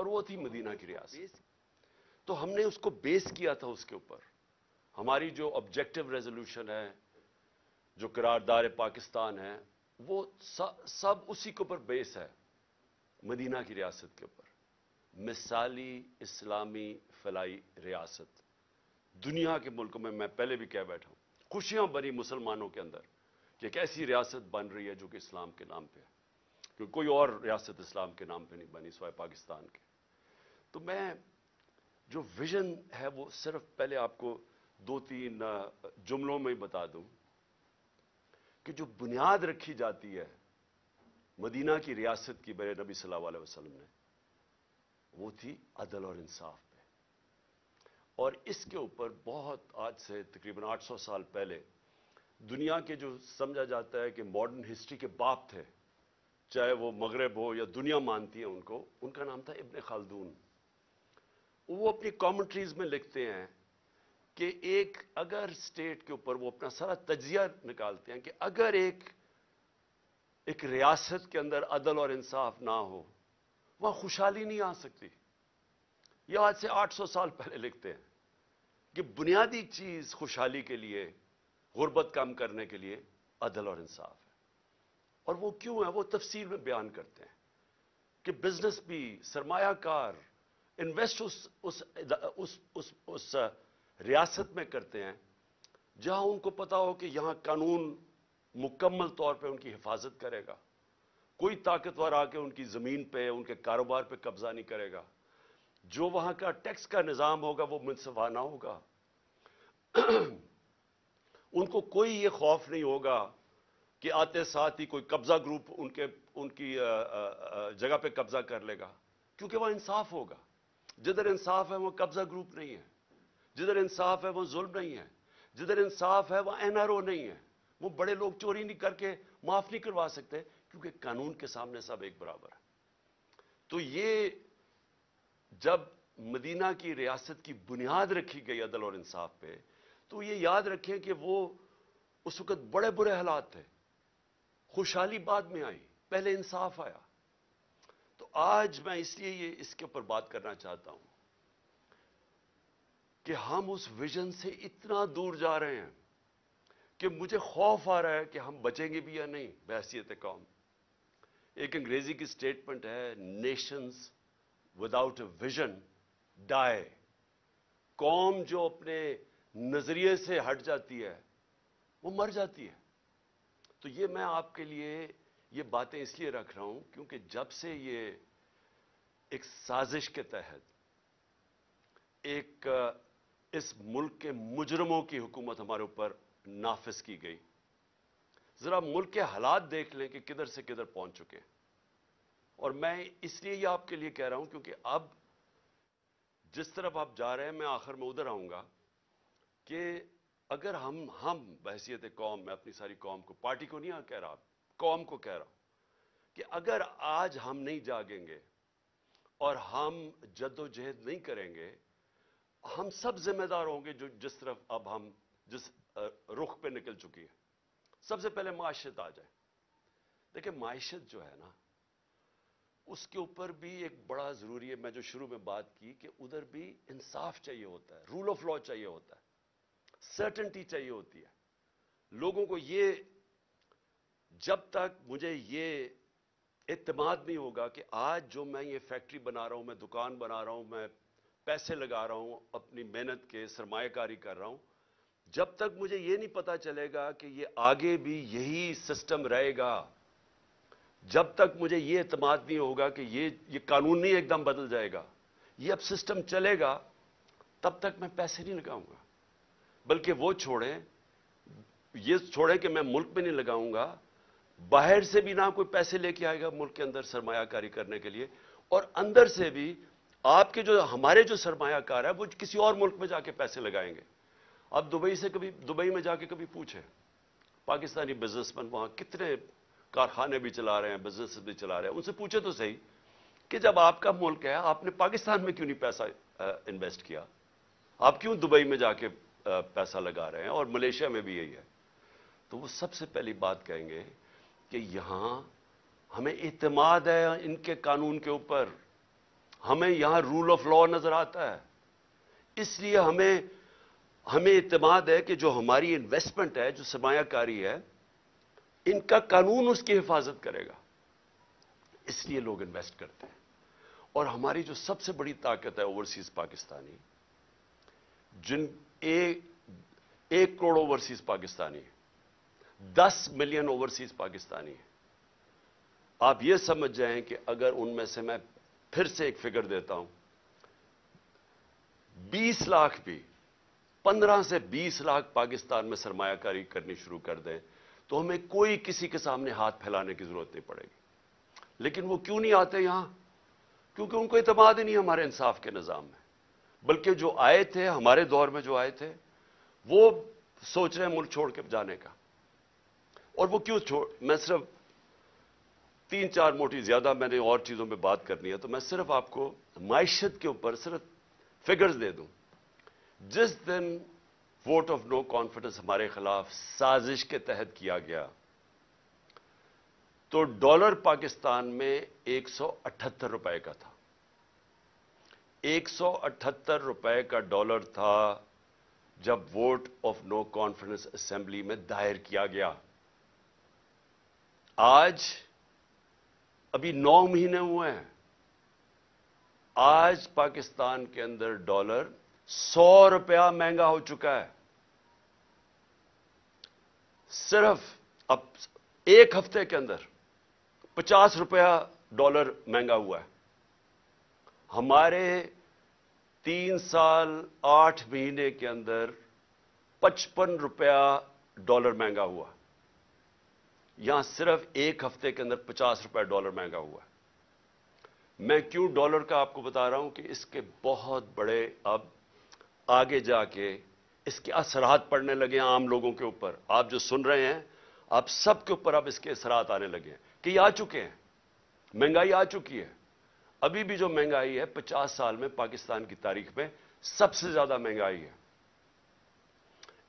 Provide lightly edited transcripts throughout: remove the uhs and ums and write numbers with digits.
اور وہ تھی مدینہ کی ریاست. تو ہم نے اس کو بیس کیا تھا اس کے اوپر. ہماری جو آبجیکٹو ریزولوشن ہے, جو قرارداد پاکستان ہے, وہ سب اسی کے اوپر بیس ہے, مدینہ کی ریاست کے اوپر. مثالی اسلامی فلاحی ریاست. دنیا کے ملکوں میں پہلے بھی کہہ بیٹھا ہوں, خوشیاں بنی مسلمانوں کے اندر کہ ایک ایسی ریاست بن رہی ہے جو کہ اسلام کے نام پہ ہے, کیونکہ کوئی اور ریاست اسلام کے نام پہ نہیں بنی سوائے پاکستان کے. تو میں جو ویژن ہے وہ صرف پہلے آپ کو 2-3 جملوں میں ہی بتا دوں کہ جو بنیاد رکھی جاتی ہے مدینہ کی ریاست کی میرے نبی صلی اللہ علیہ وسلم نے, وہ تھی عدل اور انصاف پہ. اور اس کے اوپر بہت آج سے تقریباً 800 سال پہلے دنیا کے جو سمجھا جاتا ہے کہ ماڈرن ہسٹری کے باپ تھے, چاہے وہ مغرب ہو یا دنیا مانتی ہے ان کو, ان کا نام تھا ابن خلدون. وہ اپنی کامنٹریز میں لکھتے ہیں کہ اگر اسٹیٹ کے اوپر وہ اپنا سارا تجزیہ نکالتے ہیں کہ اگر ایک ریاست کے اندر عدل اور انصاف نہ ہو وہاں خوشحالی نہیں آ سکتی. یہ آج سے 800 سال پہلے لکھتے ہیں کہ بنیادی چیز خوشحالی کے لیے, غربت کم کرنے کے لیے عدل اور انصاف ہے. اور وہ کیوں ہے وہ تفصیل میں بیان کرتے ہیں کہ بزنس بھی, سرمایہ کار انویسٹ اس ریاست میں کرتے ہیں جہاں ان کو پتا ہو کہ یہاں قانون مکمل طور پہ ان کی حفاظت کرے گا, کوئی طاقتور آ کے ان کی زمین پہ, ان کے کاروبار پہ قبضہ نہیں کرے گا, جو وہاں کا ٹیکس کا نظام ہوگا وہ منصفانہ ہوگا. ان کو کوئی یہ خوف نہیں ہوگا کہ آتے ساتھ ہی کوئی قبضہ گروپ ان کی جگہ پہ قبضہ کر لے گا, کیونکہ وہ انصاف ہوگا. جدھر انصاف ہے وہ قبضہ گروپ نہیں ہے, جدھر انصاف ہے وہ ظلم نہیں ہے, جدھر انصاف ہے وہ NRO نہیں ہے. وہ بڑے لوگ چوری نہیں کر کے معاف نہیں کروا سکتے, کیونکہ قانون کے سامنے سب ایک برابر ہے. تو یہ جب مدینہ کی ریاست کی بنیاد رکھی گئی عدل اور انصاف پہ, تو یہ یاد رکھیں کہ وہ اس وقت بڑے برے حالات تھے, خوشحالی بعد میں آئی, پہلے انصاف آیا. تو آج میں اس لیے اس کے اوپر بات کرنا چاہتا ہوں کہ ہم اس ویژن سے اتنا دور جا رہے ہیں کہ مجھے خوف آ رہا ہے کہ ہم بچیں گے بھی یا نہیں بحیثیت قوم. ایک انگریزی کی سٹیٹمنٹ ہے, نیشنز وداؤٹ اے ویژن ڈائی. قوم جو اپنے نظریے سے ہٹ جاتی ہے وہ مر جاتی ہے. تو یہ میں آپ کے لیے یہ باتیں اس لیے رکھ رہا ہوں کیونکہ جب سے یہ ایک سازش کے تحت ایک اس ملک کے مجرموں کی حکومت ہمارے اوپر نافذ کی گئی, ذرا ملک کے حالات دیکھ لیں کہ کدھر سے کدھر پہنچ چکے ہیں. اور میں اس لیے یہ آپ کے لیے کہہ رہا ہوں کیونکہ اب جس طرف آپ جا رہے ہیں میں آخر میں ادھر آؤں گا کہ اگر ہم بحیثیت قوم, میں اپنی ساری قوم کو, پارٹی کو نہیں کہہ رہا, قوم کو کہہ رہا ہوں کہ اگر آج ہم نہیں جاگیں گے اور ہم جد و جہد نہیں کریں گے, ہم سب ذمہ دار ہوں گے جس طرف اب ہم جس رخ پہ نکل چکی ہے. سب سے پہلے معیشت آ جائے. دیکھیں معیشت جو ہے نا, اس کے اوپر بھی ایک بڑا ضروری ہے, میں جو شروع میں بات کی کہ ادھر بھی انصاف چاہیے ہوتا ہے, رول آف لا چاہیے ہوتا ہے, سرٹنٹی چاہیے ہوتی ہے. لوگوں کو یہ, جب تک مجھے یہ اعتماد نہیں ہوگا کہ آج جو میں یہ فیکٹری بنا رہا ہوں, میں دکان بنا رہا ہوں, میں پیسے لگا رہا ہوں, اپنی محنت کے سرمایہ کاری کر رہا ہوں, جب تک مجھے یہ نہیں پتا چلے گا کہ یہ آگے بھی یہی سسٹم رہے گا, جب تک مجھے یہ اعتماد نہیں ہوگا کہ یہ قانون نہیں ایک دم بدل جائے گا, یہ اب سسٹم چلے گا, تب تک میں پیسے نہیں لگاؤں گا. بلکہ وہ یہ چھوڑیں کہ میں ملک میں نہیں لگاؤں گا, باہر سے بھی نہ کوئی پیسے لے کے آئے گا ملک کے اندر سرمایہ کاری کرنے کے لیے, اور اندر سے بھی آپ کے ہمارے جو سرمایہ کار ہے وہ کسی اور ملک میں جا کے پیسے لگائیں گے. اب دبئی میں جا کے کبھی پوچھیں, پاکستانی بزنس مین وہاں کتنے کارخانے بھی چلا رہے ہیں, بزنس بھی چلا رہے ہیں, ان سے پوچھے تو صحیح کہ جب آپ کا ملک ہے آپ نے پاکستان میں کیوں نہیں پیسہ انویسٹ کیا, آپ کیوں دبئی میں جا کے پیسہ لگا رہے ہیں, اور ملیشیا میں بھی یہی ہے. تو وہ سب سے پہلی بات کہیں گے کہ یہاں ہمیں اعتماد ہے ان کے قانون کے اوپر, ہمیں یہاں رول آف لا نظر آتا ہے. اس لیے ہمیں اعتماد ہے کہ جو ہماری انویسٹمنٹ ہے، جو سرمایہ کاری ہے، ان کا قانون اس کی حفاظت کرے گا. اس لیے لوگ انویسٹ کرتے ہیں. اور ہماری جو سب سے بڑی طاقت ہے اوورسیز پاکستانی، جن 1 کروڑ اوورسیز پاکستانی ہے، 10 ملین اوورسیز پاکستانی ہے. آپ یہ سمجھ جائیں کہ اگر ان میں سے میں پھر سے ایک فگر دیتا ہوں، 20 لاکھ بھی 15 سے 20 لاکھ پاکستان میں سرمایہ کاری کرنی شروع کر دیں تو ہمیں کوئی کسی کے سامنے ہاتھ پھیلانے کی ضرورت نہیں پڑے گی. لیکن وہ کیوں نہیں آتے یہاں؟ کیونکہ ان کو اعتماد ہی نہیں ہمارے انصاف کے نظام میں. بلکہ جو آئے تھے ہمارے دور میں، جو آئے تھے، وہ سوچ رہے ہیں ملک چھوڑ کے جانے کا. اور وہ کیوں میں صرف 3-4 موٹی، زیادہ میں نے اور چیزوں پہ بات کرنی ہے، تو میں صرف آپ کو معیشت کے اوپر صرف فگرز دے دوں. جس دن ووٹ آف نو کانفیڈنس ہمارے خلاف سازش کے تحت کیا گیا تو ڈالر پاکستان میں 178 روپے کا تھا. 178 روپے کا ڈالر تھا جب vote of no confidence assembly میں دائر کیا گیا. آج ابھی 9 مہینے ہوئے ہیں، آج پاکستان کے اندر ڈالر 100 روپیہ مہنگا ہو چکا ہے. صرف اب 1 ہفتے کے اندر 50 روپیہ ڈالر مہنگا ہوا ہے. ہمارے 3 سال 8 مہینے کے اندر 55 روپیہ ڈالر مہنگا ہوا. یہاں صرف 1 ہفتے کے اندر 50 روپیہ ڈالر مہنگا ہوا. میں کیوں ڈالر کا آپ کو بتا رہا ہوں کہ اس کے بہت بڑے اب آگے جا کے اس کے اثرات پڑنے لگے ہیں عام لوگوں کے اوپر. آپ جو سن رہے ہیں، آپ سب کے اوپر اب اس کے اثرات آنے لگے ہیں کہ یہ آ چکے ہیں. مہنگائی آ چکی ہے. ابھی بھی جو مہنگائی ہے 50 سال میں پاکستان کی تاریخ میں سب سے زیادہ مہنگائی ہے.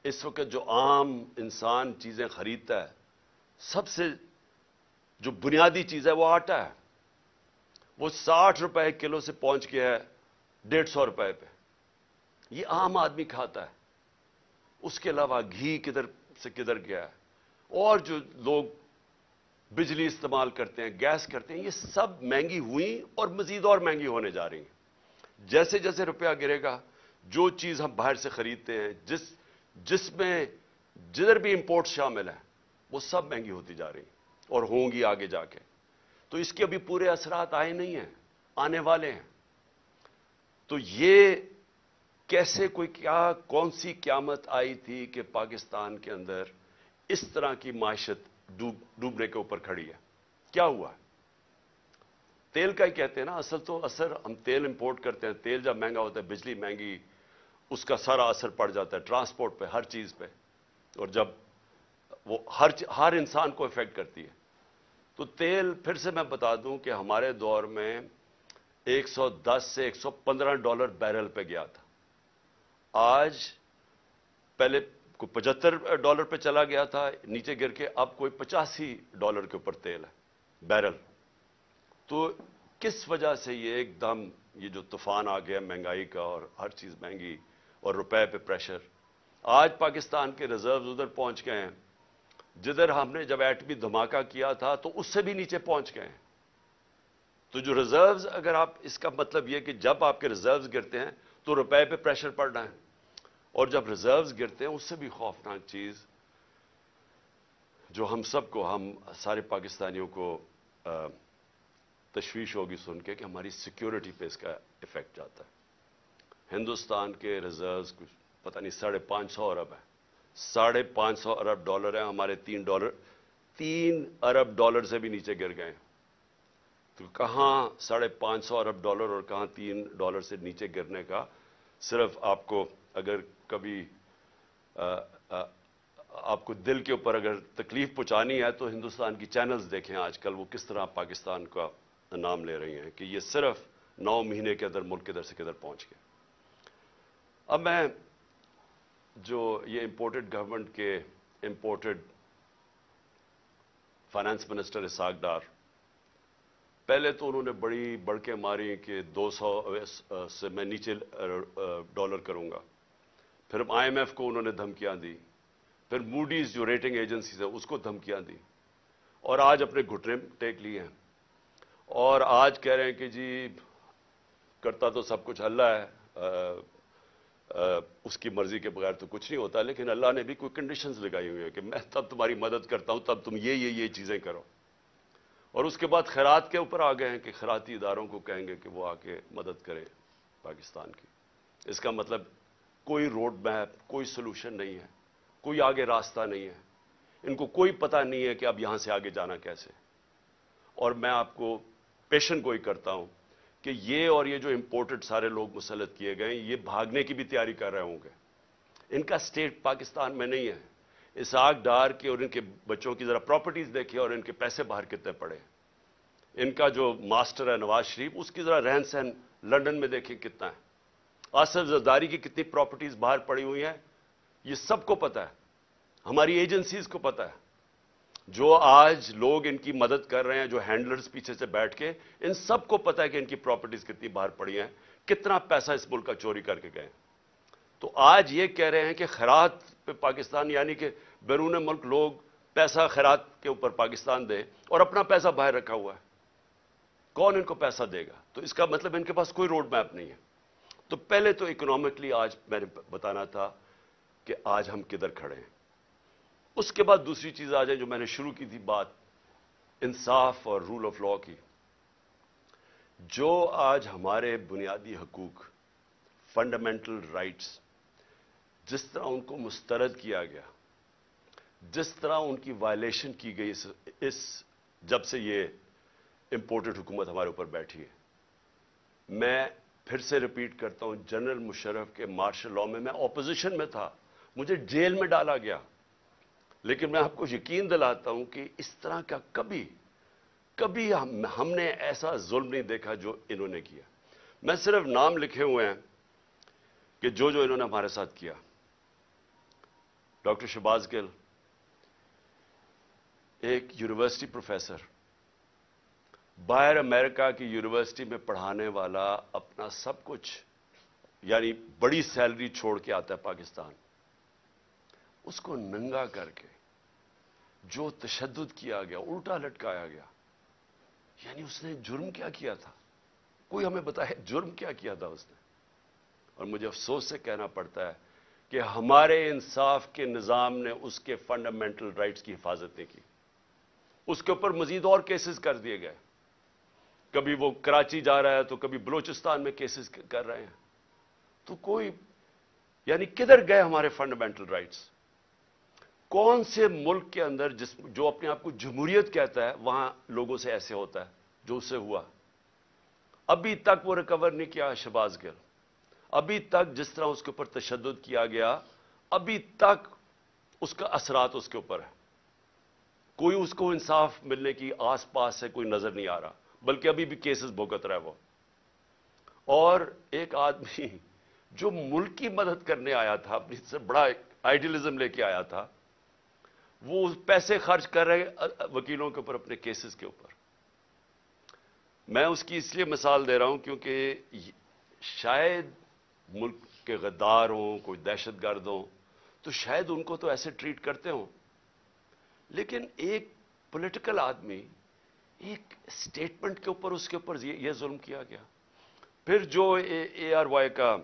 اس وقت جو عام انسان چیزیں خریدتا ہے، سب سے جو بنیادی چیز ہے وہ آٹا ہے. وہ 60 روپے کلو سے پہنچ گیا ہے 150 روپے پہ. یہ عام آدمی کھاتا ہے. اس کے علاوہ گھی کدھر سے کدھر گیا ہے. اور جو لوگ بجلی استعمال کرتے ہیں، گیس کرتے ہیں، یہ سب مہنگی ہوئی اور مزید اور مہنگی ہونے جا رہی ہیں. جیسے جیسے روپیہ گرے گا، جو چیز ہم باہر سے خریدتے ہیں، جس میں جدھر بھی امپورٹ شامل ہیں، وہ سب مہنگی ہوتی جا رہی ہیں اور ہوں گی آگے جا کے. تو اس کے ابھی پورے اثرات آئے نہیں ہیں، آنے والے ہیں. تو یہ کیسے کون سی قیامت آئی تھی کہ پاکستان کے اندر اس طرح کی معیشت ڈوبنے کے اوپر کھڑی ہے؟ کیا ہوا؟ تیل کا ہی کہتے ہیں نا. اثر ہم تیل امپورٹ کرتے ہیں. تیل جب مہنگا ہوتا ہے، بجلی مہنگی، اس کا سارا اثر پڑ جاتا ہے ٹرانسپورٹ پہ، ہر چیز پہ. اور جب وہ ہر انسان کو افیکٹ کرتی ہے. تو تیل، پھر سے میں بتا دوں کہ ہمارے دور میں 110 سے 115 ڈالر بیرل پہ گیا تھا. آج پہلے کو 75 ڈالر پہ چلا گیا تھا، نیچے گر کے اب کوئی 85 ڈالر کے اوپر تیل ہے بیرل. تو کس وجہ سے یہ ایک دم یہ جو طوفان آ گیا مہنگائی کا، اور ہر چیز مہنگی اور روپے پہ پریشر؟ آج پاکستان کے ریزروز ادھر پہنچ گئے ہیں جدھر ہم نے جب ایٹمی دھماکہ کیا تھا تو اس سے بھی نیچے پہنچ گئے ہیں. تو جو ریزروز، اگر آپ اس کا مطلب یہ کہ جب آپ کے ریزروز گرتے ہیں تو روپے پہ پریشر پڑ رہا ہے، اور جب ریزروز گرتے ہیں اس سے بھی خوفناک چیز جو ہم سب کو، ہم سارے پاکستانیوں کو تشویش ہوگی سن کے کہ ہماری سیکیورٹی پہ اس کا افیکٹ جاتا ہے. ہندوستان کے ریزروز کچھ پتہ نہیں 550 ارب ہے. 550 ارب ڈالر ہیں. ہمارے 3 ارب ڈالر سے بھی نیچے گر گئے. تو کہاں 550 ارب ڈالر اور کہاں 3 ڈالر سے نیچے گرنے کا؟ صرف آپ کو اگر کبھی آپ کو دل کے اوپر اگر تکلیف پہنچانی ہے تو ہندوستان کی چینلز دیکھیں آج کل وہ کس طرح پاکستان کا نام لے رہی ہیں کہ یہ صرف 9 مہینے کے اندر ملک کدھر سے کدھر پہنچ گیا. اب میں جو یہ امپورٹڈ گورنمنٹ کے imported finance minister Ishaq Dar پہلے تو انہوں نے بڑی بڑکیں ماری کہ 200 سے میں نیچے ڈالر کروں گا. پھر IMF کو انہوں نے دھمکیاں دی. پھر موڈیز جو ریٹنگ ایجنسیز ہے اس کو دھمکیاں دی. اور آج اپنے گھٹنے ٹیک لیے ہیں. اور آج کہہ رہے ہیں کہ جی کرتا تو سب کچھ اللہ ہے, اس کی مرضی کے بغیر تو کچھ نہیں ہوتا, لیکن اللہ نے بھی کوئی کنڈیشنز لگائی ہوئی ہیں کہ میں تب تمہاری مدد کرتا ہوں تب تم یہ چیزیں کرو. اور اس کے بعد خیرات کے اوپر آ گئے ہیں کہ خیراتی اداروں کو کہیں گے کہ وہ آ کے مدد کریں پاکستان کی. اس کا مطلب کوئی روڈ میپ, کوئی سلوشن نہیں ہے, کوئی آگے راستہ نہیں ہے. ان کو کوئی پتہ نہیں ہے کہ اب یہاں سے آگے جانا کیسے. اور میں آپ کو پیشن گوئی کرتا ہوں کہ یہ جو امپورٹڈ سارے لوگ مسلط کیے گئے یہ بھاگنے کی بھی تیاری کر رہے ہوں گے. ان کا سٹیٹ پاکستان میں نہیں ہے. اسحاق ڈار کے اور ان کے بچوں کی ذرا پراپرٹیز دیکھیں اور ان کے پیسے باہر کتنے پڑے. ان کا جو ماسٹر ہے نواز شریف, اس کی ذرا رہن سہن لندن میں دیکھیں کتنا ہے. آصف زرداری کی کتنی پراپرٹیز باہر پڑی ہوئی ہیں, یہ سب کو پتہ ہے, ہماری ایجنسیز کو پتہ ہے. جو آج لوگ ان کی مدد کر رہے ہیں, جو ہینڈلرز پیچھے سے بیٹھ کے, ان سب کو پتہ ہے کہ ان کی پراپرٹیز کتنی باہر پڑی ہیں, کتنا پیسہ اس ملک کا چوری کر کے گئے. تو آج یہ کہہ رہے ہیں کہ خیرات پہ پاکستان, یعنی کہ بیرون ملک لوگ پیسہ خیرات کے اوپر پاکستان دیں اور اپنا پیسہ باہر رکھا ہوا ہے. کون ان کو پیسہ دے گا؟ تو اس کا مطلب ان کے پاس کوئی روڈ میپ نہیں ہے. تو پہلے تو اکنامکلی آج میں نے بتانا تھا کہ آج ہم کدھر کھڑے ہیں. اس کے بعد دوسری چیز آ جائے جو میں نے شروع کی تھی بات, انصاف اور رول آف لا کی. جو آج ہمارے بنیادی حقوق, فنڈامنٹل رائٹس, جس طرح ان کو مسترد کیا گیا, جس طرح ان کی وائلیشن کی گئی اس جب سے یہ امپورٹڈ حکومت ہمارے اوپر بیٹھی ہے. میں پھر سے ریپیٹ کرتا ہوں, جنرل مشرف کے مارشل لاء میں اپوزیشن میں تھا, مجھے جیل میں ڈالا گیا, لیکن میں آپ کو یقین دلاتا ہوں کہ اس طرح کا کبھی ہم نے ایسا ظلم نہیں دیکھا جو انہوں نے کیا. میں صرف نام لکھے ہوئے ہیں کہ جو انہوں نے ہمارے ساتھ کیا. ڈاکٹر شہباز گل, ایک یونیورسٹی پروفیسر, باہر امریکہ کی یونیورسٹی میں پڑھانے والا, اپنا سب کچھ یعنی بڑی سیلری چھوڑ کے آتا ہے پاکستان. اس کو ننگا کر کے جو تشدد کیا گیا, الٹا لٹکایا گیا, یعنی اس نے جرم کیا کیا تھا؟ کوئی ہمیں بتائے جرم کیا کیا تھا اس نے. اور مجھے افسوس سے کہنا پڑتا ہے کہ ہمارے انصاف کے نظام نے اس کے فنڈامنٹل رائٹس کی حفاظت نہیں کی. اس کے اوپر مزید اور کیسز کر دیے گئے. کبھی وہ کراچی جا رہا ہے تو کبھی بلوچستان میں کیسز کر رہے ہیں. تو کوئی یعنی کدھر گئے ہمارے فنڈامنٹل رائٹس؟ کون سے ملک کے اندر جو اپنے آپ کو جمہوریت کہتا ہے وہاں لوگوں سے ایسے ہوتا ہے جو اس سے ہوا؟ ابھی تک وہ ریکور نہیں کیا شہباز گل. ابھی تک جس طرح اس کے اوپر تشدد کیا گیا, ابھی تک اس کا اثرات اس کے اوپر ہے. کوئی اس کو انصاف ملنے کی آس پاس سے کوئی نظر نہیں آ رہا, بلکہ ابھی بھی کیسز بھگت رہا ہے وہ. اور ایک آدمی جو ملک کی مدد کرنے آیا تھا, اپنی سے بڑا آئیڈیلزم لے کے آیا تھا, وہ پیسے خرچ کر رہے وکیلوں کے اوپر, اپنے کیسز کے اوپر. میں اس کی اس لیے مثال دے رہا ہوں کیونکہ شاید ملک کے غدار ہوں, کوئی دہشت گرد ہوں, تو شاید ان کو تو ایسے ٹریٹ کرتے ہوں, لیکن ایک پولیٹیکل آدمی, ایک سٹیٹمنٹ کے اوپر اس کے اوپر یہ ظلم کیا گیا. پھر جو ARY کا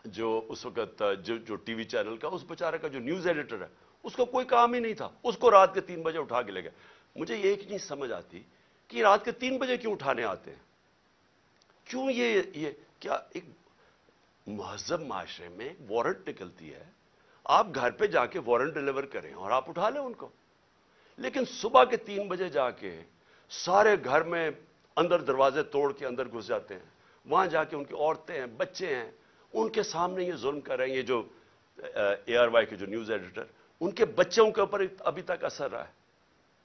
جو اس وقت جو ٹی وی چینل کا اس بیچارے کا جو نیوز ایڈیٹر ہے, اس کو کوئی کام ہی نہیں تھا, اس کو رات کے 3 بجے اٹھا کے لے گئے. مجھے یہ ایک نہیں سمجھ آتی کہ رات کے 3 بجے کیوں اٹھانے آتے ہیں؟ کیوں یہ کیا ایک مہذب معاشرے میں ایک وارنٹ نکلتی ہے, آپ گھر پہ جا کے وارنٹ ڈیلیور کریں اور آپ اٹھا لیں ان کو. لیکن صبح کے 3 بجے جا کے سارے گھر میں اندر دروازے توڑ کے اندر گھس جاتے ہیں, وہاں جا کے ان کی عورتیں ہیں, بچے ہیں, ان کے سامنے یہ ظلم کر رہے ہیں. یہ جو ARY کے جو نیوز ایڈیٹر, ان کے بچوں کے اوپر ابھی تک اثر رہا ہے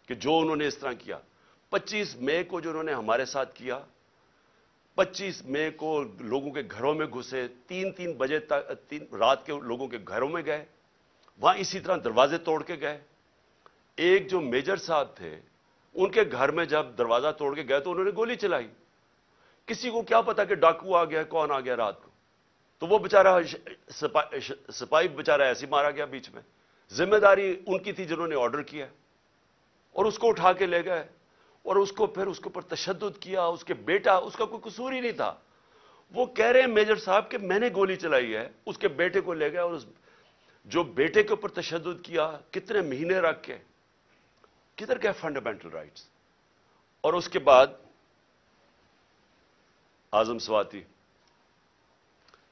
کہ جو انہوں نے اس طرح کیا. 25 مئی کو جو انہوں نے ہمارے ساتھ کیا, 25 مئی کو لوگوں کے گھروں میں گھسے, 3 بجے تک رات کے لوگوں کے گھروں میں گئے, وہاں اسی طرح دروازے توڑ کے گئے. ایک جو میجر صاحب تھے ان کے گھر میں جب دروازہ توڑ کے گئے تو انہوں نے گولی چلائی. کسی کو کیا پتا کہ ڈاکو آ گیا, کون آ گیا رات کو. تو وہ بیچارہ سپاہی بیچارہ ایسے مارا گیا بیچ میں. ذمہ داری ان کی تھی جنہوں نے آرڈر کیا, اور اس کو اٹھا کے لے گئے اور اس کو پھر اس کے اوپر تشدد کیا. اس کے بیٹا, اس کا کوئی قصور ہی نہیں تھا. وہ کہہ رہے ہیں میجر صاحب کہ میں نے گولی چلائی ہے. اس کے بیٹے کو لے گئے اور جو بیٹے کے اوپر تشدد کیا کتنے مہینے رکھ کے. کدھر گئے فنڈامنٹل رائٹس؟ اور اس کے بعد اعظم سواتی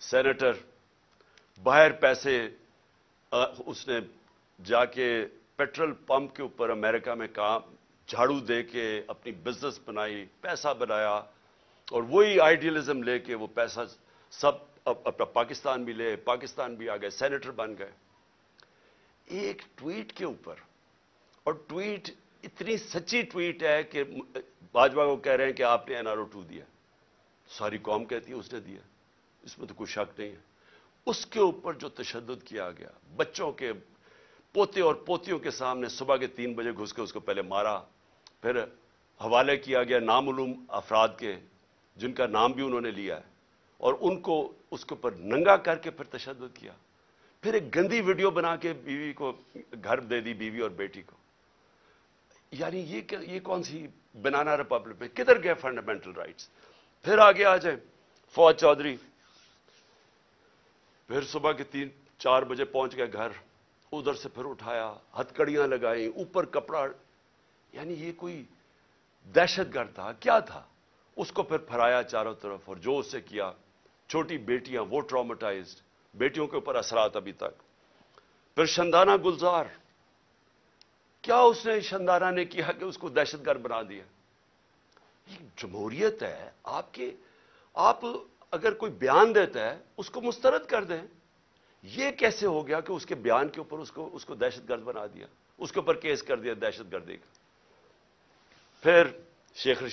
سینیٹر باہر پیسے اس نے جا کے پیٹرول پمپ کے اوپر امریکہ میں کام جھاڑو دے کے اپنی بزنس بنائی, پیسہ بنایا, اور وہی آئیڈیلزم لے کے وہ پیسہ سب اپنا پاکستان بھی لے, پاکستان بھی آ گئے, سینیٹر بن گئے. ایک ٹویٹ کے اوپر, اور ٹویٹ اتنی سچی ٹویٹ ہے کہ باجوہ کو کہہ رہے ہیں کہ آپ نے NRO2 دیا, ساری قوم کہتی ہے اس نے دیا, اس میں تو کوئی شک نہیں ہے. اس کے اوپر جو تشدد کیا گیا, بچوں کے پوتے اور پوتیوں کے سامنے صبح کے 3 بجے گھس کے اس کو پہلے مارا, پھر حوالے کیا گیا نامعلوم افراد کے جن کا نام بھی انہوں نے لیا ہے, اور ان کو اس کے اوپر ننگا کر کے پھر تشدد کیا. پھر ایک گندی ویڈیو بنا کے بیوی کو گھر دے دی, بیوی اور بیٹی کو. یعنی یہ کون سی بنانا ریپبلک میں کدھر گئے فنڈامنٹل رائٹس؟ پھر آگے آ جائیں فواد چودھری, پھر صبح کے 3-4 بجے پہنچ گئے گھر, ادھر سے پھر اٹھایا, ہتکڑیاں لگائیں, اوپر کپڑا. یعنی یہ کوئی دہشت گرد تھا کیا تھا؟ اس کو پھر پھرایا چاروں طرف, اور جو اس سے کیا, چھوٹی بیٹیاں وہ ٹراماٹائزڈ, بیٹیوں کے اوپر اثرات ابھی تک. پھر شندانہ گلزار, کیا اس نے شندانہ نے کیا کہ اس کو دہشت گرد بنا دیا؟ یہ جمہوریت ہے آپ اگر کوئی بیان دیتا ہے اس کو مسترد کر دیں. یہ کیسے ہو گیا کہ اس کے بیان کے اوپر اس کو دہشت گرد بنا دیا, اس کے اوپر کیس کر دیا دہشت گردی کا؟ پھر شیخ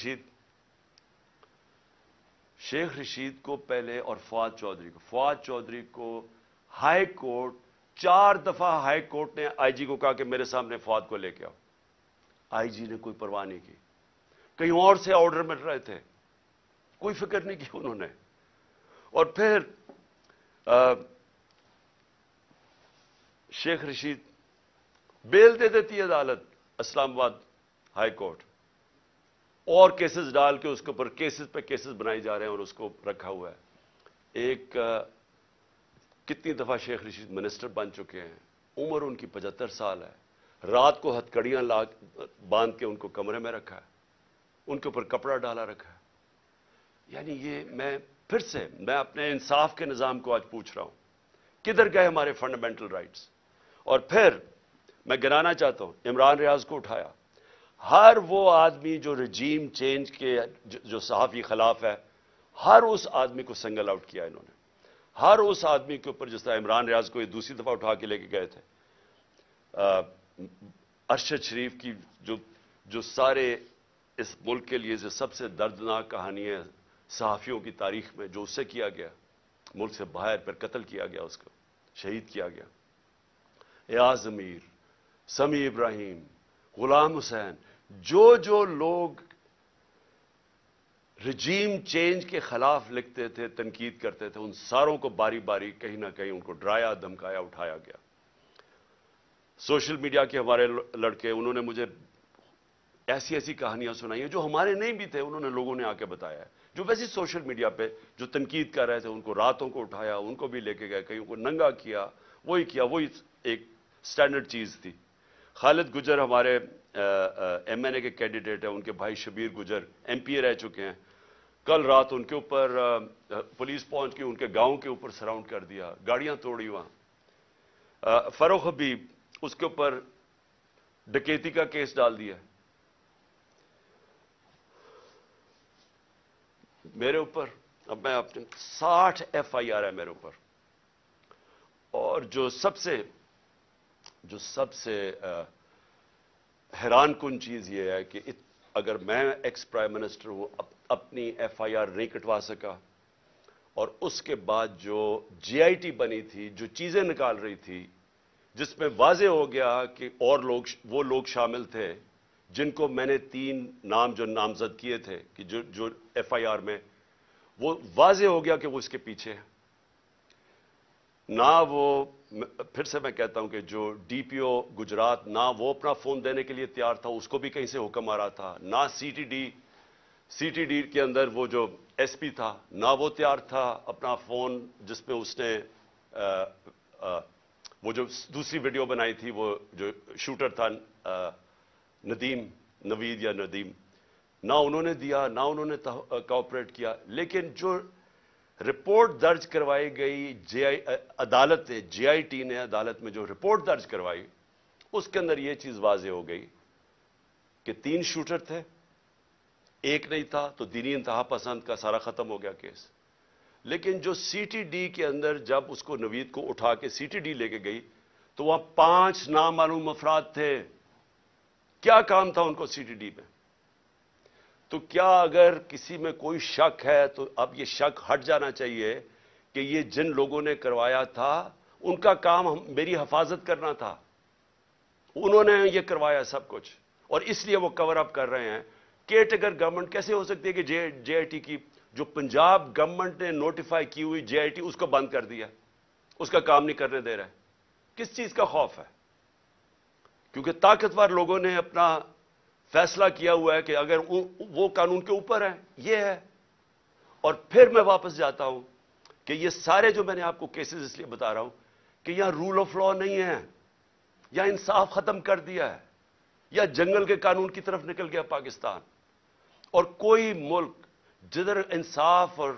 رشید کو پہلے, اور فواد چودھری کو ہائی کورٹ 4 دفعہ ہائی کورٹ نے آئی جی کو کہا کہ میرے سامنے فواد کو لے کے آؤ. آئی جی نے کوئی پرواہ نہیں کی, کہیں اور سے آرڈر مل رہے تھے, کوئی فکر نہیں کی انہوں نے. اور پھر شیخ رشید بیل دے دیتی ہے عدالت, اسلام آباد ہائی کورٹ, اور کیسز ڈال کے اس کے اوپر کیسز پہ کیسز بنائی جا رہے ہیں, اور اس کو رکھا ہوا ہے. ایک کتنی دفعہ شیخ رشید منسٹر بن چکے ہیں, عمر ان کی 75 سال ہے, رات کو ہتکڑیاں باندھ کے ان کو کمرے میں رکھا ہے, ان کے اوپر کپڑا ڈالا رکھا ہے. یعنی یہ میں اپنے انصاف کے نظام کو آج پوچھ رہا ہوں, کدھر گئے ہمارے فنڈامنٹل رائٹس؟ اور پھر میں گنانا چاہتا ہوں, عمران ریاض کو اٹھایا. ہر وہ آدمی جو رجیم چینج کے جو صحافی خلاف ہے, ہر اس آدمی کو سنگل آؤٹ کیا انہوں نے. ہر اس آدمی کے اوپر, جس طرح عمران ریاض کو یہ دوسری دفعہ اٹھا کے لے کے گئے تھے, ارشد شریف کی جو سارے اس ملک کے لیے سب سے دردناک کہانی ہے صحافیوں کی تاریخ میں, جو اس سے کیا گیا, ملک سے باہر پھر قتل کیا گیا, اس کو شہید کیا گیا. ایاز امیر, سمیع ابراہیم, غلام حسین, جو لوگ رجیم چینج کے خلاف لکھتے تھے, تنقید کرتے تھے, ان ساروں کو باری باری کہیں نہ کہیں ان کو ڈرایا, دھمکایا, اٹھایا گیا. سوشل میڈیا کے ہمارے لڑکے, انہوں نے مجھے ایسی کہانیاں سنائی ہیں جو ہمارے نہیں بھی تھے, انہوں نے لوگوں نے آ کے بتایا ہے, جو ویسے سوشل میڈیا پہ جو تنقید کر رہے تھے ان کو راتوں کو اٹھایا, ان کو بھی لے کے گئے, کہیں کو ننگا کیا, وہی ایک سٹینڈرڈ چیز تھی. خالد گجر ہمارے MNA کے کینڈیڈیٹ ہیں, ان کے بھائی شبیر گجر MP رہ چکے ہیں. کل رات ان کے اوپر پولیس پہنچ کے ان کے گاؤں کے اوپر سراؤنڈ کر دیا, گاڑیاں توڑی وہاں. فروخ حبیب, اس کے اوپر ڈکیتی کا کیس ڈال دیا. میرے اوپر اب میں اپنے 60 FIR ہے میرے اوپر. اور جو سب سے حیران کن چیز یہ ہے کہ اگر میں ایکس پرائم منسٹر ہوں, اپنی FIR نہیں کٹوا سکا, اور اس کے بعد جو GIT بنی تھی, جو چیزیں نکال رہی تھی, جس میں واضح ہو گیا کہ اور وہ لوگ شامل تھے جن کو میں نے 3 نام جو نامزد کیے تھے کہ جو ایف آئی آر میں، وہ واضح ہو گیا کہ وہ اس کے پیچھے ہے. نہ وہ، پھر سے میں کہتا ہوں کہ جو ڈی پی او گجرات، نہ وہ اپنا فون دینے کے لیے تیار تھا، اس کو بھی کہیں سے حکم آ رہا تھا. نہ سی ٹی ڈی کے اندر وہ جو ایس پی تھا، نہ وہ تیار تھا اپنا فون، جس پہ اس نے وہ جو دوسری ویڈیو بنائی تھی، وہ جو شوٹر تھا نوید یا ندیم، نہ انہوں نے دیا، نہ انہوں نے کوآپریٹ کیا. لیکن جو رپورٹ درج کروائی گئی عدالت نے، جے آئی ٹی نے عدالت میں جو رپورٹ درج کروائی، اس کے اندر یہ چیز واضح ہو گئی کہ 3 شوٹر تھے، ایک نہیں تھا، تو دینی انتہا پسند کا سارا ختم ہو گیا کیس. لیکن جو سی ٹی ڈی کے اندر جب اس کو نوید کو اٹھا کے سی ٹی ڈی لے کے گئی، تو وہاں 5 نامعلوم افراد تھے. کیا کام تھا ان کو سی ٹی ڈی میں؟ تو کیا اگر کسی میں کوئی شک ہے تو اب یہ شک ہٹ جانا چاہیے کہ یہ جن لوگوں نے کروایا تھا ان کا کام میری حفاظت کرنا تھا، انہوں نے یہ کروایا سب کچھ، اور اس لیے وہ کور اپ کر رہے ہیں. کیئرٹیکر گورنمنٹ کیسے ہو سکتی ہے کہ جے آئی ٹی کی جو پنجاب گورنمنٹ نے نوٹیفائی کی ہوئی جے آئی ٹی، اس کو بند کر دیا، اس کا کام نہیں کرنے دے رہا ہے؟ کس چیز کا خوف ہے؟ کیونکہ طاقتور لوگوں نے اپنا فیصلہ کیا ہوا ہے کہ اگر وہ قانون کے اوپر ہے، یہ ہے. اور پھر میں واپس جاتا ہوں کہ یہ سارے جو میں نے آپ کو کیسز اس لیے بتا رہا ہوں کہ یہاں رول آف لا نہیں ہے، یا انصاف ختم کر دیا ہے، یا جنگل کے قانون کی طرف نکل گیا پاکستان. اور کوئی ملک جدھر انصاف اور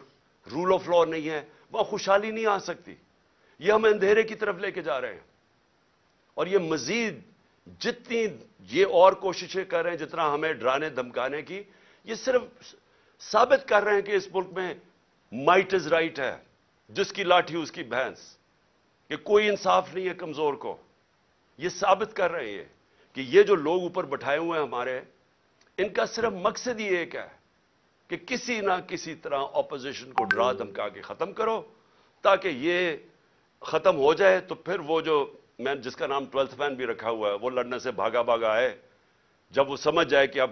رول آف لا نہیں ہے، وہاں خوشحالی نہیں آ سکتی. یہ ہم اندھیرے کی طرف لے کے جا رہے ہیں. اور یہ مزید جتنی یہ اور کوششیں کر رہے ہیں، جتنا ہمیں ڈرانے دھمکانے کی، یہ صرف ثابت کر رہے ہیں کہ اس ملک میں مائٹ از رائٹ ہے، جس کی لاٹھی اس کی بھینس، کہ کوئی انصاف نہیں ہے کمزور کو. یہ ثابت کر رہے ہیں کہ یہ جو لوگ اوپر بٹھائے ہوئے ہیں ہمارے، ان کا صرف مقصد ہی ایک ہے کہ کسی نہ کسی طرح اپوزیشن کو ڈرا دھمکا کے ختم کرو، تاکہ یہ ختم ہو جائے. تو پھر وہ جو میں جس کا نام 12th مین بھی رکھا ہوا ہے، وہ لڑنے سے بھاگا آئے. جب وہ سمجھ جائے کہ اب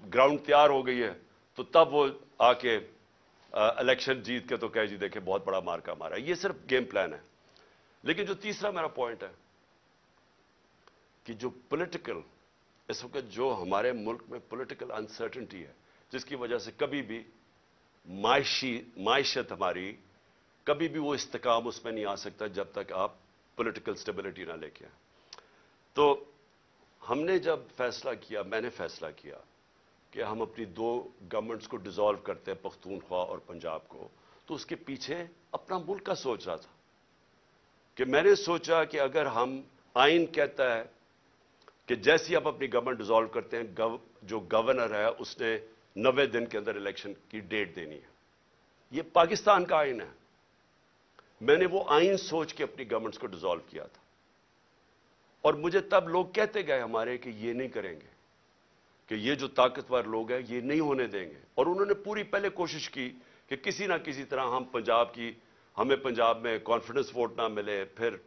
گراؤنڈ تیار ہو گئی ہے، تو تب وہ آ کے الیکشن جیت کے تو کہے جی دیکھیں بہت بڑا مارکا مارا. یہ صرف گیم پلان ہے. لیکن جو تیسرا میرا پوائنٹ ہے کہ جو پولیٹیکل اس وقت جو ہمارے ملک میں پولیٹیکل انسرٹنٹی ہے، جس کی وجہ سے کبھی بھی معیشت ہماری کبھی بھی وہ استحکام اس میں نہیں آ سکتا جب تک آپ پولیٹیکل سٹیبلٹی نہ لے کے آئیں. تو ہم نے جب فیصلہ کیا، میں نے فیصلہ کیا کہ ہم اپنی 2 گورنمنٹس کو ڈیزالو کرتے ہیں، پختونخوا اور پنجاب کو، تو اس کے پیچھے اپنا ملک کا سوچ رہا تھا. کہ میں نے سوچا کہ اگر ہم، آئین کہتا ہے کہ جیسی آپ اپنی گورنمنٹ ڈیزالو کرتے ہیں، جو گورنر ہے اس نے 90 دن کے اندر الیکشن کی ڈیٹ دینی ہے. یہ پاکستان کا آئین ہے. میں نے وہ آئین سوچ کے اپنی گورنمنٹس کو ڈیزالو کیا تھا. اور مجھے تب لوگ کہتے گئے ہمارے کہ یہ نہیں کریں گے، کہ یہ جو طاقتور لوگ ہیں یہ نہیں ہونے دیں گے. اور انہوں نے پوری پہلے کوشش کی کہ کسی نہ کسی طرح ہمیں پنجاب میں کانفیڈنس ووٹ نہ ملے، پھر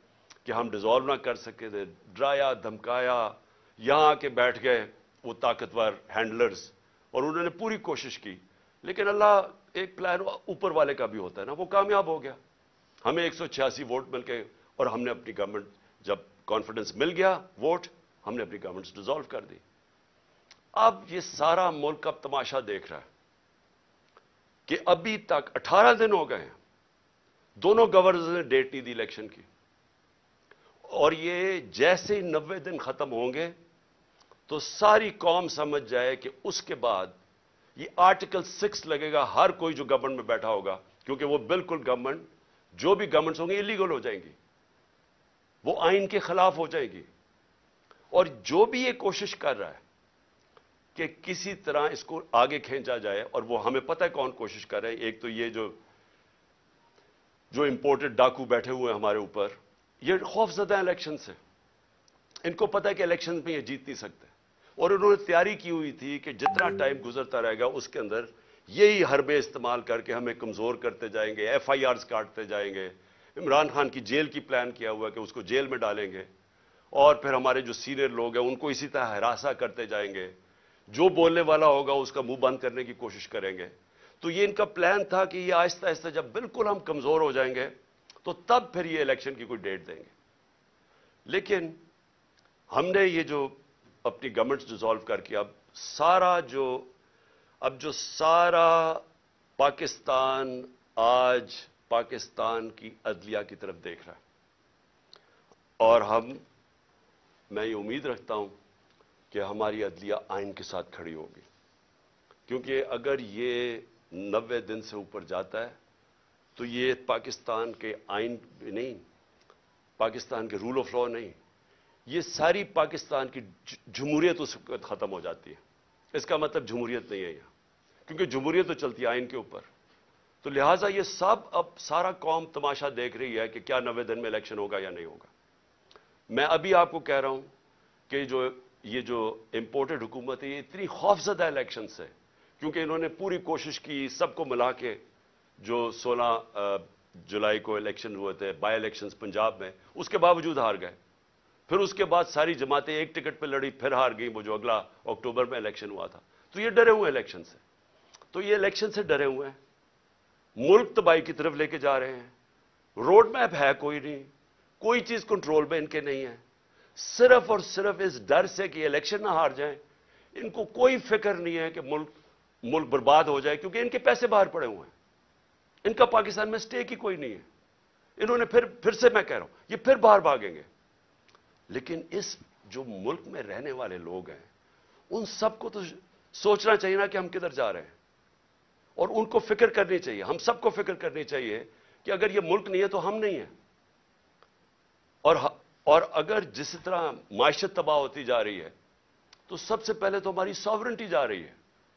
کہ ہم ڈیزالو نہ کر سکے تھے. ڈرایا دھمکایا، یہاں آ کے بیٹھ گئے وہ طاقتور ہینڈلرز، اور انہوں نے پوری کوشش کی. لیکن اللہ ایک پلان اوپر والے کا بھی ہوتا ہے نا، وہ کامیاب ہو گیا. ہمیں 186 ووٹ مل گئے، اور ہم نے اپنی گورنمنٹ، جب کانفیڈنس مل گیا ووٹ، ہم نے اپنی گورنمنٹ ڈیزالو کر دی. اب یہ سارا ملک اب تماشا دیکھ رہا ہے کہ ابھی تک 18 دن ہو گئے ہیں، دونوں گورنرز نے ڈیٹ نہیں دی الیکشن کی. اور یہ جیسے ہی 90 دن ختم ہوں گے تو ساری قوم سمجھ جائے کہ اس کے بعد یہ آرٹیکل 6 لگے گا ہر کوئی جو گورنمنٹ میں بیٹھا ہوگا، کیونکہ وہ بالکل گورنمنٹ، جو بھی گورنمنٹس ہوں گے ایلیگل ہو جائیں گی، وہ آئین کے خلاف ہو جائے گی. اور جو بھی یہ کوشش کر رہا ہے کہ کسی طرح اس کو آگے کھینچا جائے، اور وہ ہمیں پتہ ہے کون کوشش کر رہے ہیں. ایک تو یہ جو امپورٹڈ ڈاکو بیٹھے ہوئے ہیں ہمارے اوپر، یہ خوف زدہ ہیں الیکشن سے. ان کو پتہ ہے کہ الیکشن میں یہ جیت نہیں سکتے، اور انہوں نے تیاری کی ہوئی تھی کہ جتنا ٹائم گزرتا رہے گا اس کے اندر یہی حربے استعمال کر کے ہمیں کمزور کرتے جائیں گے، ایف آئی آرز کاٹتے جائیں گے. عمران خان کی جیل کی پلان کیا ہوا ہے کہ اس کو جیل میں ڈالیں گے، اور پھر ہمارے جو سینئر لوگ ہیں ان کو اسی طرح ہراساں کرتے جائیں گے. جو بولنے والا ہوگا اس کا منہ بند کرنے کی کوشش کریں گے. تو یہ ان کا پلان تھا کہ یہ آہستہ آہستہ جب بالکل ہم کمزور ہو جائیں گے تو تب پھر یہ الیکشن کی کوئی ڈیٹ دیں گے. لیکن ہم نے یہ جو اپنی گورنمنٹ ڈیزالو کر کے اب جو سارا پاکستان آج پاکستان کی عدلیہ کی طرف دیکھ رہا ہے. اور میں یہ امید رکھتا ہوں کہ ہماری عدلیہ آئین کے ساتھ کھڑی ہوگی. کیونکہ اگر یہ 90 دن سے اوپر جاتا ہے تو یہ پاکستان کے آئین نہیں، پاکستان کے رول آف لا نہیں، یہ ساری پاکستان کی جمہوریت اس وقت ختم ہو جاتی ہے. اس کا مطلب جمہوریت نہیں ہے یہاں، کیونکہ جمہوریت تو چلتی ہے آئین کے اوپر. تو لہٰذا یہ اب سارا قوم تماشا دیکھ رہی ہے کہ کیا 90 دن میں الیکشن ہوگا یا نہیں ہوگا. میں ابھی آپ کو کہہ رہا ہوں کہ یہ جو امپورٹڈ حکومت ہے یہ اتنی خوفزدہ الیکشن سے، کیونکہ انہوں نے پوری کوشش کی سب کو ملا کے، جو 16 جولائی کو الیکشن ہوئے تھے بائی الیکشنز پنجاب میں، اس کے باوجود ہار گئے. پھر اس کے بعد ساری جماعتیں ایک ٹکٹ پہ لڑی، پھر ہار گئیں، وہ جو اگلا اکتوبر میں الیکشن ہوا تھا. تو یہ ڈرے ہوئے الیکشن سے، یہ الیکشن سے ڈرے ہوئے ہیں، ملک تباہی کی طرف لے کے جا رہے ہیں. روڈ میپ ہے کوئی نہیں، کوئی چیز کنٹرول میں ان کے نہیں ہے. صرف اور صرف اس ڈر سے کہ الیکشن نہ ہار جائیں، ان کو کوئی فکر نہیں ہے کہ ملک برباد ہو جائے، کیونکہ ان کے پیسے باہر پڑے ہوئے ہیں. ان کا پاکستان میں سٹیک ہی کوئی نہیں ہے. انہوں نے پھر سے میں کہہ رہا ہوں یہ پھر باہر بھاگیں گے. لیکن جو ملک میں رہنے والے لوگ ہیں ان سب کو تو سوچنا چاہیے نا کہ ہم کدھر جا رہے ہیں، اور ان کو فکر کرنی چاہیے، ہم سب کو فکر کرنی چاہیے کہ اگر یہ ملک نہیں ہے تو ہم نہیں ہیں. اور اگر جس طرح معیشت تباہ ہوتی جا رہی ہے تو سب سے پہلے تو ہماری ساورنٹی جا رہی ہے،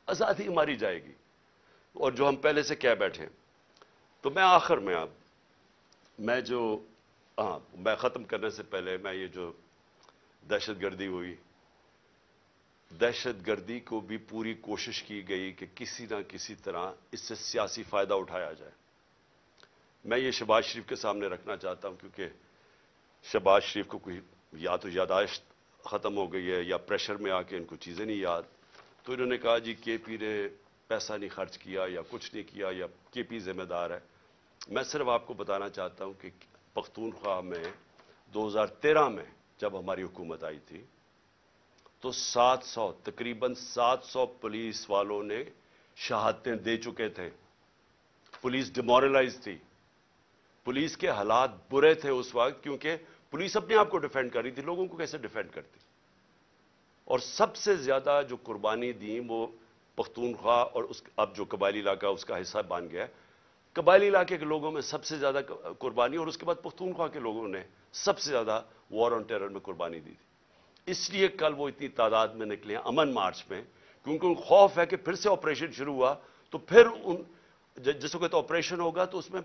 آزادی ہماری جائے گی، اور جو ہم پہلے سے کہہ بیٹھے. تو میں آخر میں میں ختم کرنے سے پہلے میں یہ جو دہشت گردی ہوئی، دہشت گردی کو بھی پوری کوشش کی گئی کہ کسی نہ کسی طرح اس سے سیاسی فائدہ اٹھایا جائے. میں یہ شہباز شریف کے سامنے رکھنا چاہتا ہوں، کیونکہ شہباز شریف کو کوئی یا تو یاداشت ختم ہو گئی ہے یا پریشر میں آ کے ان کو چیزیں نہیں یاد. تو انہوں نے کہا جی کے پی نے پیسہ نہیں خرچ کیا یا کچھ نہیں کیا یا کے پی ذمہ دار ہے. میں صرف آپ کو بتانا چاہتا ہوں کہ پختونخوا میں 2013 میں جب ہماری حکومت آئی تھی تو تقریباً 700 پولیس والوں نے شہادتیں دے چکے تھے. پولیس ڈیمورلائز تھی، پولیس کے حالات برے تھے اس وقت، کیونکہ پولیس اپنے آپ کو ڈیفینڈ کر رہی تھی، لوگوں کو کیسے ڈیفینڈ کرتی. اور سب سے زیادہ جو قربانی دی وہ پختونخوا اور اب جو قبائلی علاقہ اس کا حصہ بن گیا، قبائلی علاقے کے لوگوں میں سب سے زیادہ قربانی، اور اس کے بعد پختونخوا کے لوگوں نے سب سے زیادہ وار آن ٹیرر میں قربانی دی تھی. اس لیے کل وہ اتنی تعداد میں نکلے ہیں امن مارچ میں، کیونکہ ان خوف ہے کہ پھر سے آپریشن شروع ہوا تو پھر جس وقت آپریشن ہوگا تو اس میں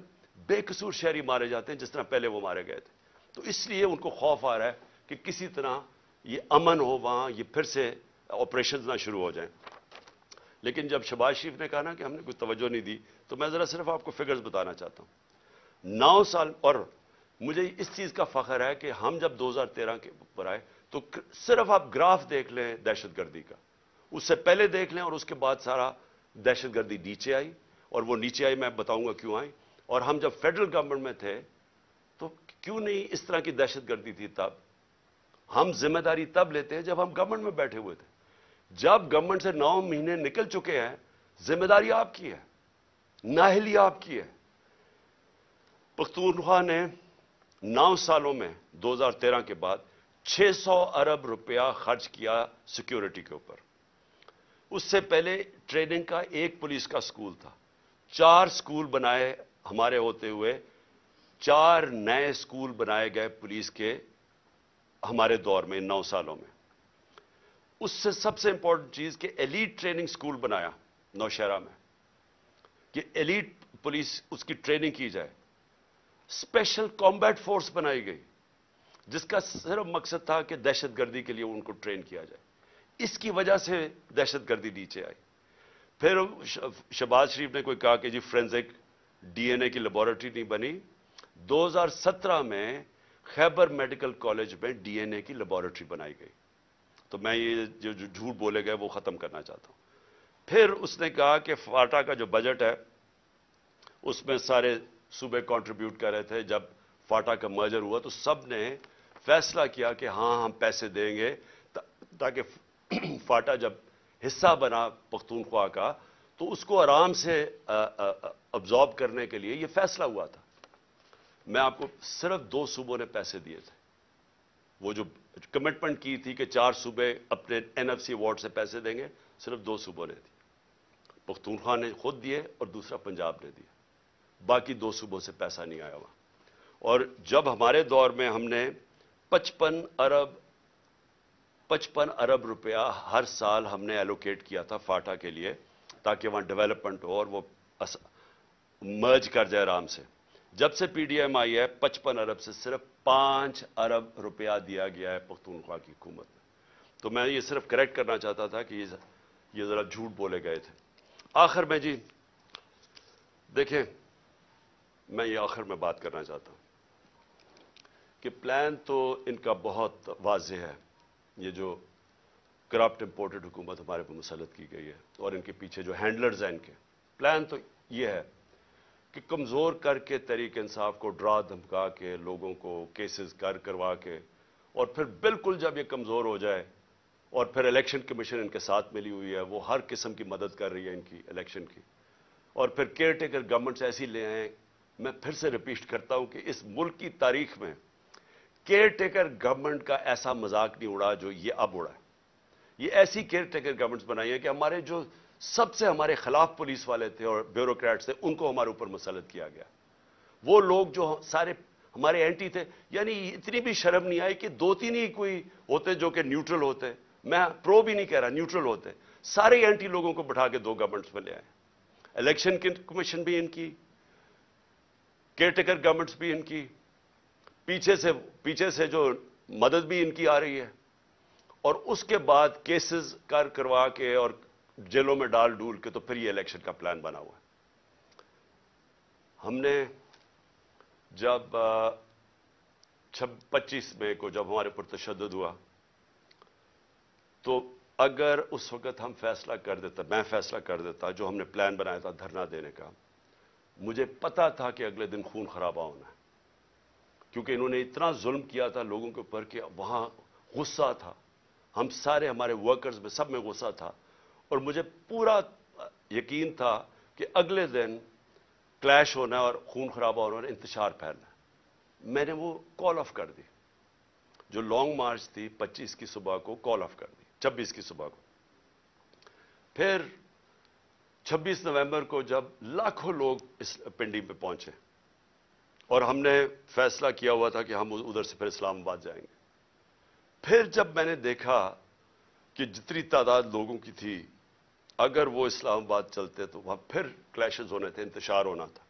بے قصور شہری مارے جاتے ہیں جس طرح پہلے وہ مارے گئے تھے. تو اس لیے ان کو خوف آ رہا ہے کہ کسی طرح یہ امن ہو وہاں، یہ پھر سے آپریشنز نہ شروع ہو جائیں. لیکن جب شہباز شریف نے کہا نا کہ ہم نے کوئی توجہ نہیں دی، تو میں ذرا صرف آپ کو فگرز بتانا چاہتا ہوں. 9 سال، اور مجھے اس چیز کا فخر ہے کہ ہم جب 2013 کے اوپر آئے تو صرف آپ گراف دیکھ لیں دہشت گردی کا، اس سے پہلے دیکھ لیں اور اس کے بعد سارا دہشت گردی نیچے آئی، اور وہ نیچے آئی میں بتاؤں گا کیوں آئی. اور ہم جب فیڈرل گورنمنٹ میں تھے تو کیوں نہیں اس طرح کی دہشت گردی تھی. تب ہم ذمہ داری تب لیتے ہیں جب ہم گورنمنٹ میں بیٹھے ہوئے تھے. جب گورنمنٹ سے 9 مہینے نکل چکے ہیں، ذمہ داری آپ کی ہے، نااہلی آپ کی ہے. پختونخوا نے 9 سالوں میں 2013 کے بعد 600 ارب روپیہ خرچ کیا سیکیورٹی کے اوپر. اس سے پہلے ٹریننگ کا ایک پولیس کا سکول تھا، 4 سکول بنائے ہمارے ہوتے ہوئے، 4 نئے سکول بنائے گئے پولیس کے ہمارے دور میں 9 سالوں میں. اس سے سب سے امپورٹنٹ چیز کہ ایلیٹ ٹریننگ سکول بنایا نوشہرہ میں، کہ ایلیٹ پولیس اس کی ٹریننگ کی جائے. اسپیشل کمبیٹ فورس بنائی گئی جس کا صرف مقصد تھا کہ دہشت گردی کے لیے ان کو ٹرین کیا جائے. اس کی وجہ سے دہشت گردی نیچے آئی. پھر شہباز شریف نے کوئی کہا کہ جی فورینزک ڈی این اے کی لیبارٹری نہیں بنی. 2017 میں خیبر میڈیکل کالج میں ڈی این اے کی لیبارٹری بنائی گئی. تو میں یہ جو جھوٹ بولے گئے وہ ختم کرنا چاہتا ہوں. پھر اس نے کہا کہ فاٹا کا جو بجٹ ہے اس میں سارے صوبے کنٹریبیوٹ کر رہے تھے. جب فاٹا کا مرجر ہوا تو سب نے فیصلہ کیا کہ ہاں ہم پیسے دیں گے تاکہ فاٹا جب حصہ بنا پختونخوا کا تو اس کو آرام سے ابزارب کرنے کے لیے یہ فیصلہ ہوا تھا. میں آپ کو صرف 2 صوبوں نے پیسے دیے تھے. وہ جو کمٹمنٹ کی تھی کہ 4 صوبے اپنے NFC ایوارڈ سے پیسے دیں گے, صرف 2 صوبوں نے دی. پختونخوا نے خود دیے اور دوسرا پنجاب نے دیے. باقی 2 صوبوں سے پیسہ نہیں آیا وہاں. اور جب ہمارے دور میں ہم نے 55 ارب روپیہ ہر سال ہم نے ایلوکیٹ کیا تھا فاٹا کے لیے تاکہ وہاں ڈیولپمنٹ ہو اور وہ مرج کر جائے آرام سے. جب سے PDM آئی ہے 55 ارب سے صرف 5 ارب روپیہ دیا گیا ہے پختونخوا کی حکومت میں. تو میں یہ صرف کریکٹ کرنا چاہتا تھا کہ یہ ذرا جھوٹ بولے گئے تھے. آخر میں جی دیکھیں, میں یہ آخر میں بات کرنا چاہتا ہوں کہ پلان تو ان کا بہت واضح ہے. یہ جو کرپٹ امپورٹڈ حکومت ہمارے پر مسلط کی گئی ہے اور ان کے پیچھے جو ہینڈلرز ہیں ان کے پلان تو یہ ہے کہ کمزور کر کے تحریک انصاف کو ڈرا دھمکا کے لوگوں کو کیسز کروا کے اور پھر بالکل جب یہ کمزور ہو جائے اور پھر الیکشن کمیشن ان کے ساتھ ملی ہوئی ہے, وہ ہر قسم کی مدد کر رہی ہے ان کی الیکشن کی, اور پھر کیئر ٹیکر گورنمنٹس ایسی لے آئیں. میں پھر سے ریپیٹ کرتا ہوں کہ اس ملک کی تاریخ میں کیئر ٹیکر گورنمنٹ کا ایسا مذاق نہیں اڑا جو یہ اب اڑا ہے. یہ ایسی کیئر ٹیکر گورنمنٹس بنائی ہیں کہ ہمارے جو سب سے ہمارے خلاف پولیس والے تھے اور بیوروکریٹس تھے ان کو ہمارے اوپر مسلط کیا گیا. وہ لوگ جو سارے ہمارے اینٹی تھے, یعنی اتنی بھی شرم نہیں آئی کہ 2-3 ہی کوئی ہوتے جو کہ نیوٹرل ہوتے, میں پرو بھی نہیں کہہ رہا, نیوٹرل ہوتے, سارے اینٹی لوگوں کو بٹھا کے 2 گورنمنٹس میں لے آئے. الیکشن کمیشن بھی ان کی, کیئر ٹیکر گورنمنٹس بھی ان کی, پیچھے سے جو مدد بھی ان کی آ رہی ہے, اور اس کے بعد کیسز کروا کے اور جیلوں میں ڈال ڈول کے تو پھر یہ الیکشن کا پلان بنا ہوا ہے. ہم نے جب 25 مئی کو جب ہمارے پر تشدد ہوا تو اگر اس وقت ہم فیصلہ کر دیتا, میں فیصلہ کر دیتا, جو ہم نے پلان بنایا تھا دھرنا دینے کا, مجھے پتا تھا کہ اگلے دن خون خرابہ ہونا ہے, کیونکہ انہوں نے اتنا ظلم کیا تھا لوگوں کے اوپر کہ وہاں غصہ تھا. ہم سارے ہمارے ورکرز میں سب میں غصہ تھا, اور مجھے پورا یقین تھا کہ اگلے دن کلیش ہونا اور خون خرابہ ہونا اور انتشار پھیلنا. میں نے وہ کال آف کر دی. جو لانگ مارچ تھی 25 کی صبح کو کال آف کر دی, 26 کی صبح کو. پھر 26 نومبر کو جب لاکھوں لوگ اس پنڈی پہ پہنچے اور ہم نے فیصلہ کیا ہوا تھا کہ ہم ادھر سے پھر اسلام آباد جائیں گے, پھر جب میں نے دیکھا کہ جتنی تعداد لوگوں کی تھی اگر وہ اسلام آباد چلتے تو وہاں پھر کلیشز ہونے تھے, انتشار ہونا تھا,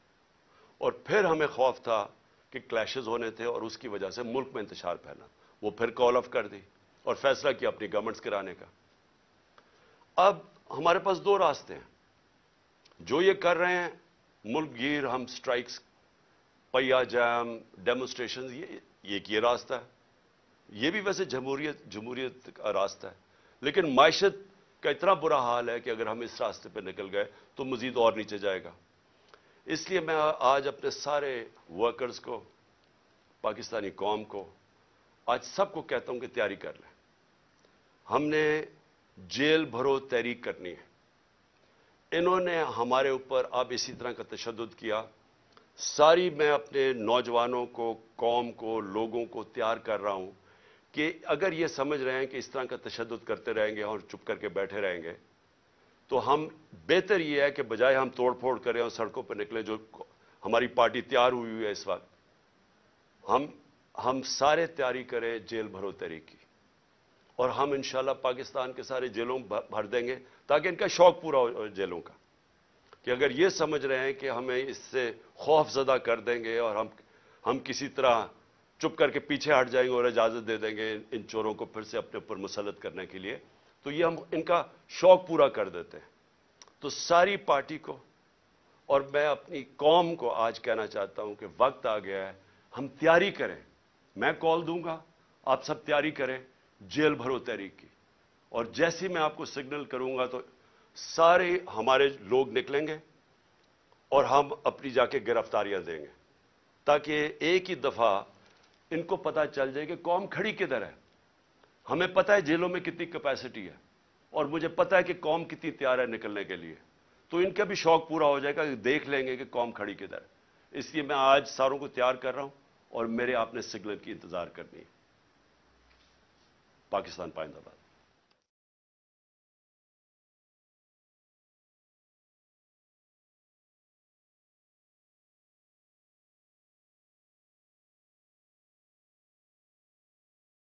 اور پھر ہمیں خوف تھا کہ کلیشز ہونے تھے اور اس کی وجہ سے ملک میں انتشار پھیلا. وہ پھر کال آف کر دی اور فیصلہ کیا اپنی گورنمنٹس کرانے کا. اب ہمارے پاس 2 راستے ہیں. جو یہ کر رہے ہیں ملک گیر, ہم سٹرائکس, پہیا جام, ڈیمونسٹریشن, یہ راستہ ہے. یہ بھی ویسے جمہوریت کا راستہ ہے, لیکن معیشت کا اتنا برا حال ہے کہ اگر ہم اس راستے پہ نکل گئے تو مزید اور نیچے جائے گا. اس لیے میں آج اپنے سارے ورکرز کو, پاکستانی قوم کو, آج سب کو کہتا ہوں کہ تیاری کر لیں. ہم نے جیل بھرو تحریک کرنی ہے. انہوں نے ہمارے اوپر اب اسی طرح کا تشدد کیا. ساری میں اپنے نوجوانوں کو, قوم کو, لوگوں کو تیار کر رہا ہوں کہ اگر یہ سمجھ رہے ہیں کہ اس طرح کا تشدد کرتے رہیں گے اور چپ کر کے بیٹھے رہیں گے تو ہم بہتر یہ ہے کہ بجائے ہم توڑ پھوڑ کریں اور سڑکوں پر نکلیں, جو ہماری پارٹی تیار ہوئی ہے اس وقت, ہم سارے تیاری کریں جیل بھرو تحریک کی, اور ہم انشاءاللہ پاکستان کے سارے جیلوں بھر دیں گے تاکہ ان کا شوق پورا ہو جیلوں کا, کہ اگر یہ سمجھ رہے ہیں کہ ہمیں اس سے خوف زدہ کر دیں گے اور ہم کسی طرح چپ کر کے پیچھے ہٹ جائیں گے اور اجازت دے دیں گے ان چوروں کو پھر سے اپنے اوپر مسلط کرنے کے لیے, تو یہ ہم ان کا شوق پورا کر دیتے ہیں. تو ساری پارٹی کو اور میں اپنی قوم کو آج کہنا چاہتا ہوں کہ وقت آ گیا ہے, ہم تیاری کریں. میں کال دوں گا, آپ سب تیاری کریں جیل بھرو تحریک کی. اور جیسے میں آپ کو سگنل کروں گا تو سارے ہمارے لوگ نکلیں گے اور ہم اپنی جا کے گرفتاریاں دیں گے، تاکہ ایک ہی دفعہ ان کو پتہ چل جائے کہ قوم کھڑی کدھر ہے۔ ہمیں پتہ ہے جیلوں میں کتنی کیپیسٹی ہے، اور مجھے پتہ ہے کہ قوم کتنی تیار ہے نکلنے کے لیے، تو ان کا بھی شوق پورا ہو جائے گا کہ دیکھ لیں گے کہ قوم کھڑی کدھر ہے۔ اس لیے میں آج ساروں کو تیار کر رہا ہوں، اور میرے آپ نے سگنل کی انتظار کرنی ہے۔ پاکستان پائندہ باد۔